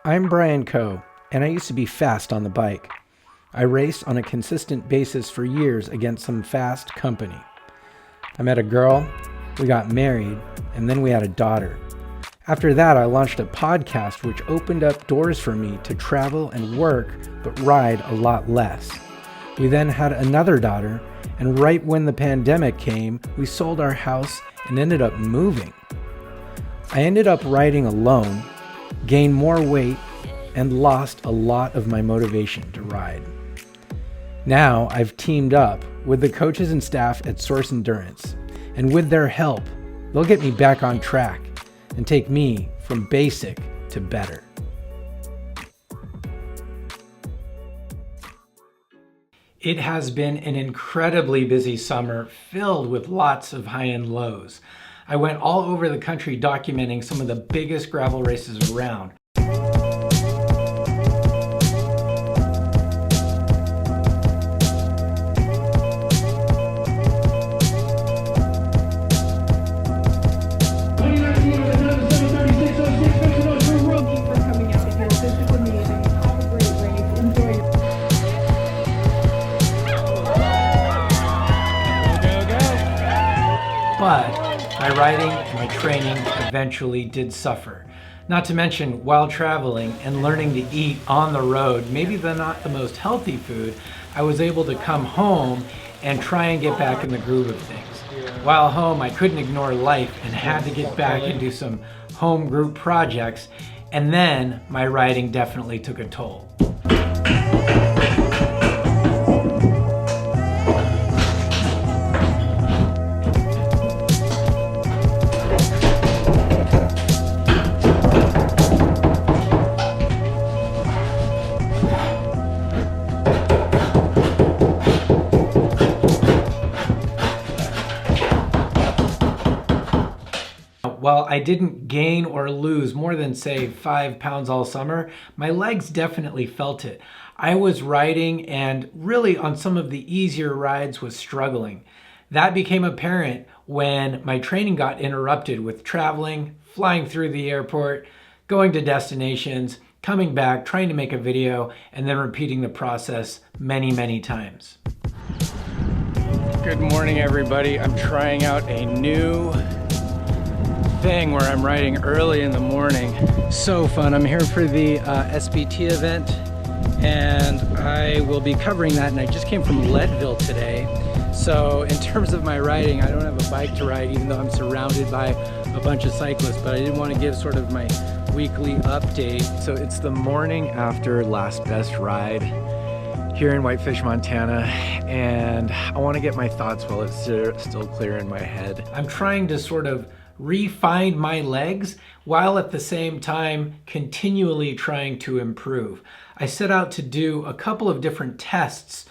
I'm Brian Coe, and I used to be fast on the bike. I raced on a consistent basis for years against some fast company. I met a girl, we got married, and then we had a daughter. After that, I launched a podcast which opened up doors for me to travel and work, but ride a lot less. We then had another daughter, and right when the pandemic came, we sold our house and ended up moving. I ended up riding alone, gained more weight, and lost a lot of my motivation to ride. Now I've teamed up with the coaches and staff at Source Endurance, and with their help, they'll get me back on track and take me from basic to better. It has been an incredibly busy summer filled with lots of high and lows. I went all over the country documenting some of the biggest gravel races around. But my riding and my training eventually did suffer. Not to mention, while traveling and learning to eat on the road, maybe not the most healthy food, I was able to come home and try and get back in the groove of things. While home, I couldn't ignore life and had to get back and do some home group projects, and then my riding definitely took a toll. While I didn't gain or lose more than, say, 5 pounds all summer, my legs definitely felt it. I was riding and really on some of the easier rides was struggling. That became apparent when my training got interrupted with traveling, flying through the airport, going to destinations, coming back, trying to make a video, and then repeating the process many, many times. Good morning, everybody. I'm trying out a new thing where I'm riding early in the morning. So fun. I'm here for the SBT event, and I will be covering that, and I just came from Leadville today. So in terms of my riding, I don't have a bike to ride, even though I'm surrounded by a bunch of cyclists, but I didn't want to give sort of my weekly update. So it's the morning after last best ride here in Whitefish, Montana, and I want to get my thoughts while it's still clear in my head. I'm trying to sort of refine my legs while at the same time continually trying to improve. I set out to do a couple of different tests,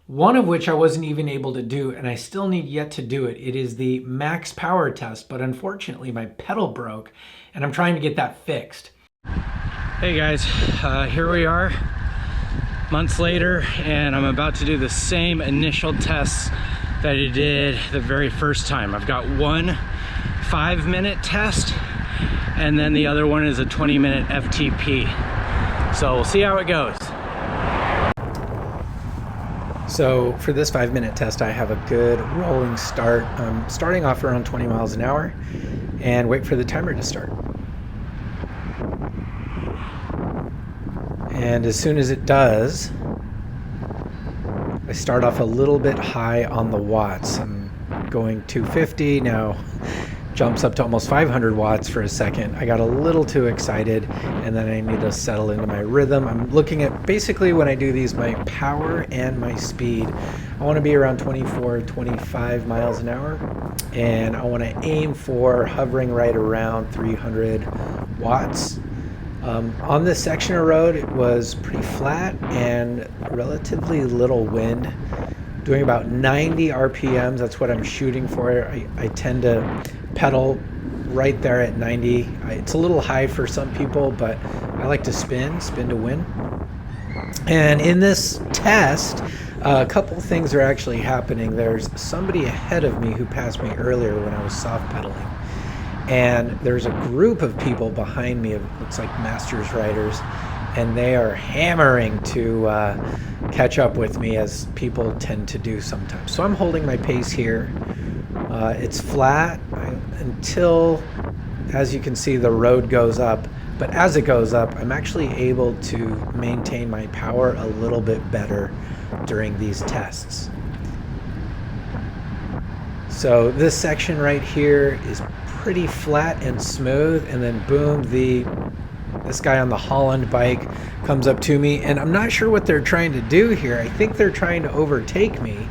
one of which I wasn't even able to do, and I still need yet to do it. It is the max power test, but unfortunately my pedal broke, and I'm trying to get that fixed. Hey guys, here we are months later, and I'm about to do the same initial tests that I did the very first time. I've got one 5-minute test, and then the other one is a 20-minute FTP. So we'll see how it goes. So for this 5-minute test, I have a good rolling start. I'm starting off around 20 miles an hour and wait for the timer to start. And as soon as it does, I start off a little bit high on the watts. I'm going 250 now. Jumps up to almost 500 watts for a second. I got a little too excited, and then I need to settle into my rhythm. I'm looking at basically when I do these, my power and my speed. I want to be around 24, 25 miles an hour, and I want to aim for hovering right around 300 watts. On this section of road, it was pretty flat and relatively little wind. Doing about 90 RPMs, that's what I'm shooting for. I tend to pedal right there at 90. It's a little high for some people, but I like to spin to win. And in this test, a couple things are actually happening. There's somebody ahead of me who passed me earlier when I was soft pedaling. And there's a group of people behind me, it looks like Masters riders, and they are hammering to catch up with me, as people tend to do sometimes. So I'm holding my pace here. It's flat until, as you can see, the road goes up. But as it goes up, I'm actually able to maintain my power a little bit better during these tests. So this section right here is pretty flat and smooth, and then boom, this guy on the Holland bike comes up to me, and I'm not sure what they're trying to do here. I think they're trying to overtake me.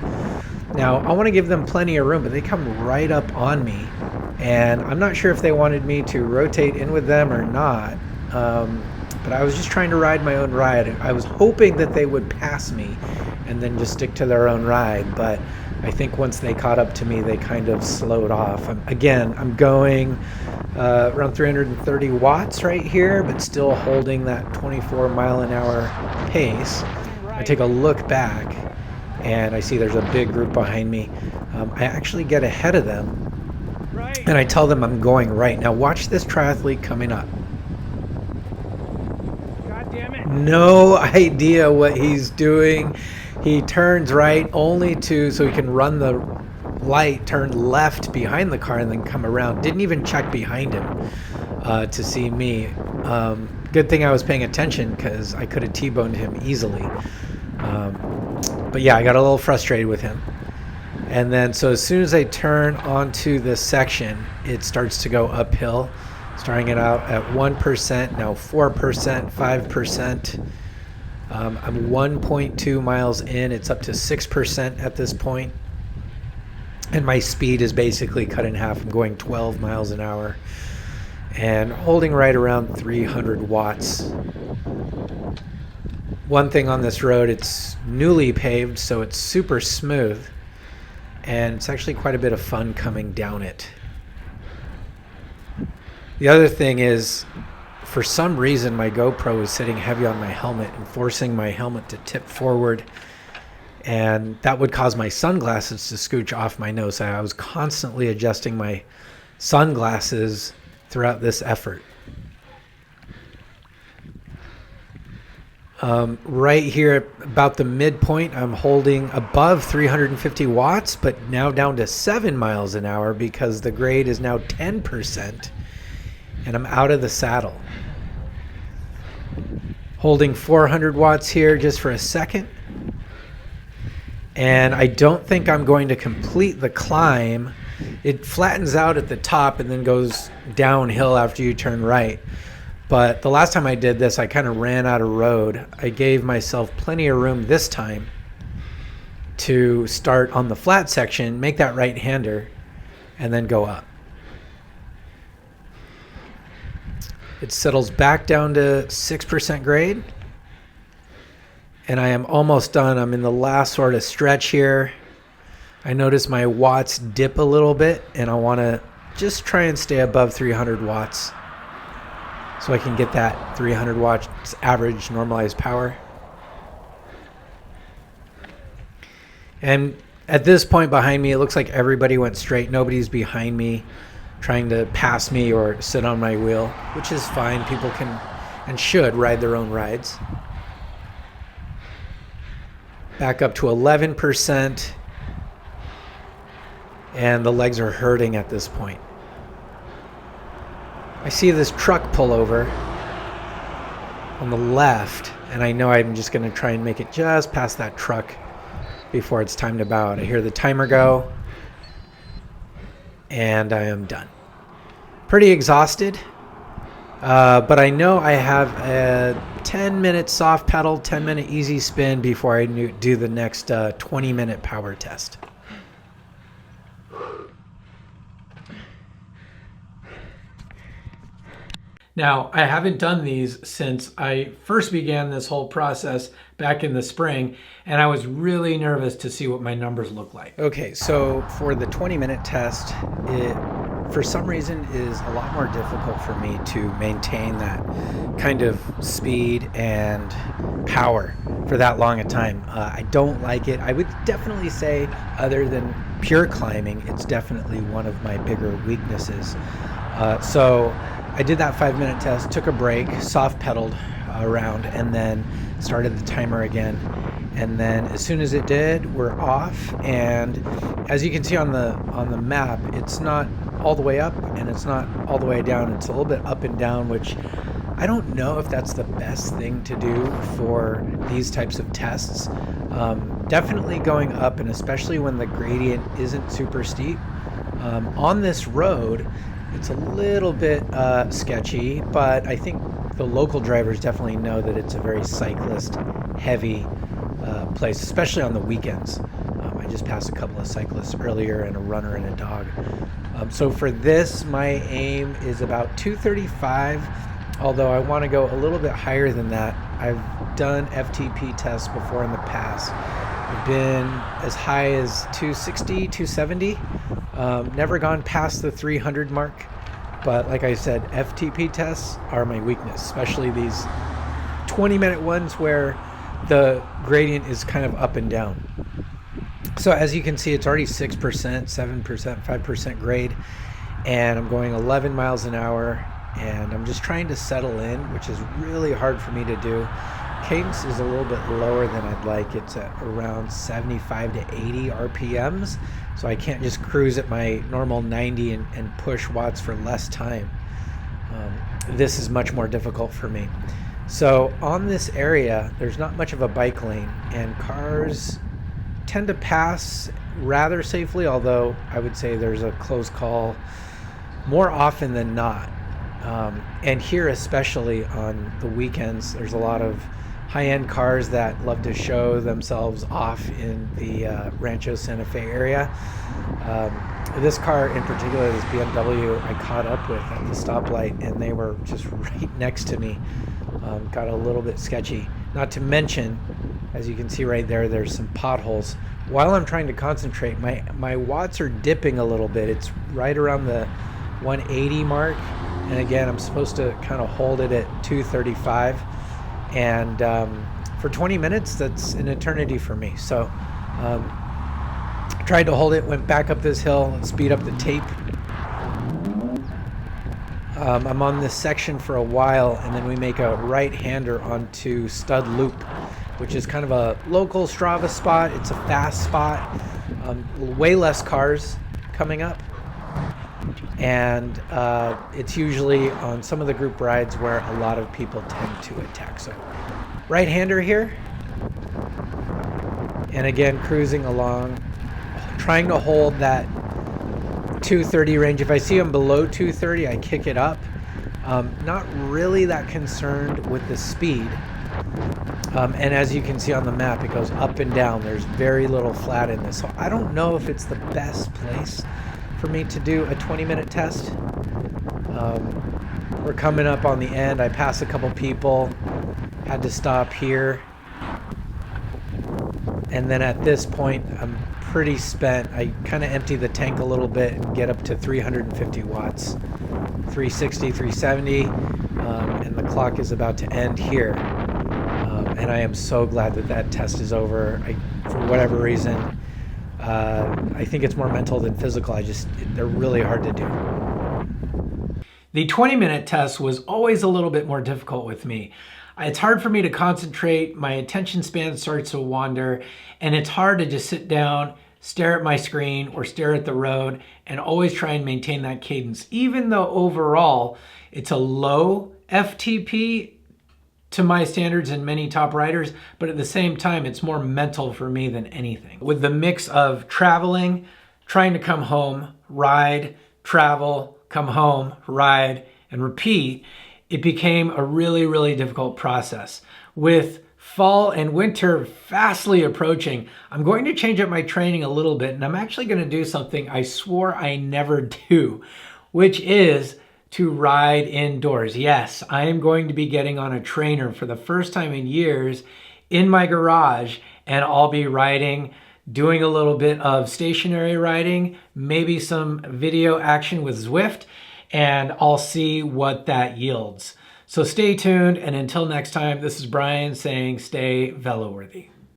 Now, I want to give them plenty of room, but they come right up on me, and I'm not sure if they wanted me to rotate in with them or not. But I was just trying to ride my own ride. I was hoping that they would pass me and then just stick to their own ride, but I think once they caught up to me, they kind of slowed off. I'm going around 330 watts right here, but still holding that 24 mile an hour pace. I take a look back, and I see there's a big group behind me. I actually get ahead of them, and I tell them I'm going right. Now watch this triathlete coming up. God damn it. No idea what he's doing. He turns right only so he can run the light, turn left behind the car, and then come around. Didn't even check behind him to see me. Good thing I was paying attention, because I could have T-boned him easily. But yeah, I got a little frustrated with him. And then, so as soon as I turn onto this section, it starts to go uphill, starting it out at 1%, now 4%, 5%. I'm 1.2 miles in. It's up to 6% at this point. And my speed is basically cut in half. I'm going 12 miles an hour and holding right around 300 watts. One thing on this road, it's newly paved, so it's super smooth. And it's actually quite a bit of fun coming down it. The other thing is, for some reason, my GoPro is sitting heavy on my helmet and forcing my helmet to tip forward. And that would cause my sunglasses to scooch off my nose. I was constantly adjusting my sunglasses throughout this effort. Right here about the midpoint, I'm holding above 350 watts, but now down to 7 miles an hour because the grade is now 10%, and I'm out of the saddle. Holding 400 watts here just for a second. And I don't think I'm going to complete the climb. It flattens out at the top and then goes downhill after you turn right. But the last time I did this, I kind of ran out of road. I gave myself plenty of room this time to start on the flat section, make that right-hander, and then go up. It settles back down to 6% grade. And I am almost done. I'm in the last sort of stretch here. I notice my watts dip a little bit, and I want to just try and stay above 300 watts so I can get that 300 watts average normalized power. And at this point behind me, it looks like everybody went straight. Nobody's behind me trying to pass me or sit on my wheel, which is fine. People can and should ride their own rides. Back up to 11%, and the legs are hurting at this point. I see this truck pull over on the left, and I know I'm just going to try and make it just past that truck before it's time to bow out. I hear the timer go, and I am done. Pretty exhausted, but I know I have a 10-minute soft pedal, 10-minute easy spin before I do the next 20-minute power test. Now, I haven't done these since I first began this whole process back in the spring, and I was really nervous to see what my numbers look like. Okay, so for the 20-minute test, it, for some reason, is a lot more difficult for me to maintain that kind of speed and power for that long a time. I don't like it. I would definitely say, other than pure climbing, it's definitely one of my bigger weaknesses. So I did that 5-minute test, took a break, soft pedaled around, and then started the timer again. And then as soon as it did, we're off. And as you can see on the map, it's not all the way up and it's not all the way down. It's a little bit up and down, which I don't know if that's the best thing to do for these types of tests. Definitely going up, and especially when the gradient isn't super steep. On this road, it's a little bit sketchy, but I think the local drivers definitely know that it's a very cyclist-heavy place, especially on the weekends. I just passed a couple of cyclists earlier and a runner and a dog. So for this, my aim is about 235, although I want to go a little bit higher than that. I've done FTP tests before in the past. I've been as high as 260, 270. Never gone past the 300 mark. But like I said, FTP tests are my weakness, especially these 20-minute ones where the gradient is kind of up and down. So as you can see, it's already 6%, 7%, 5% grade, and I'm going 11 miles an hour, and I'm just trying to settle in, which is really hard for me to do. Cadence is a little bit lower than I'd like. It's at around 75 to 80 RPMs, so I can't just cruise at my normal 90 and push watts for less time. This is much more difficult for me. So on this area, there's not much of a bike lane, and cars tend to pass rather safely, although I would say there's a close call more often than not. And here, especially on the weekends, there's a lot of high-end cars that love to show themselves off in the Rancho Santa Fe area. This car in particular, this BMW, I caught up with at the stoplight, and they were just right next to me. Got a little bit sketchy. Not to mention, as you can see right there, there's some potholes. While I'm trying to concentrate, my watts are dipping a little bit. It's right around the 180 mark. And again, I'm supposed to kind of hold it at 235. And for 20 minutes, that's an eternity for me. So tried to hold it, went back up this hill, and speed up the tape. I'm on this section for a while, and then we make a right-hander onto Stud Loop, which is kind of a local Strava spot. It's a fast spot, way less cars coming up. And it's usually on some of the group rides where a lot of people tend to attack. So right-hander here, and again cruising along, trying to hold that 230 range. If I see them below 230, I kick it up. Not really that concerned with the speed. And as you can see on the map, it goes up and down. There's very little flat in this. So I don't know if it's the best place for me to do a 20-minute test. We're coming up on the end. I passed a couple people, had to stop here. And then at this point, I'm pretty spent. I kind of empty the tank a little bit and get up to 350 watts, 360, 370, and the clock is about to end here. And I am so glad that that test is over. For whatever reason, I think it's more mental than physical. They're really hard to do. The 20-minute test was always a little bit more difficult with me. It's hard for me to concentrate, my attention span starts to wander, and it's hard to just sit down, stare at my screen or stare at the road and always try and maintain that cadence. Even though overall it's a low FTP to my standards and many top riders, but at the same time it's more mental for me than anything. With the mix of traveling, trying to come home, ride, travel, come home, ride, and repeat, it became a really, really difficult process. With fall and winter fastly approaching, I'm going to change up my training a little bit, and I'm actually going to do something I swore I never do, which is to ride indoors. Yes, I am going to be getting on a trainer for the first time in years in my garage, and I'll be riding, doing a little bit of stationary riding, maybe some video action with Zwift, and I'll see what that yields. So stay tuned, and until next time, this is Brian saying stay Veloworthy.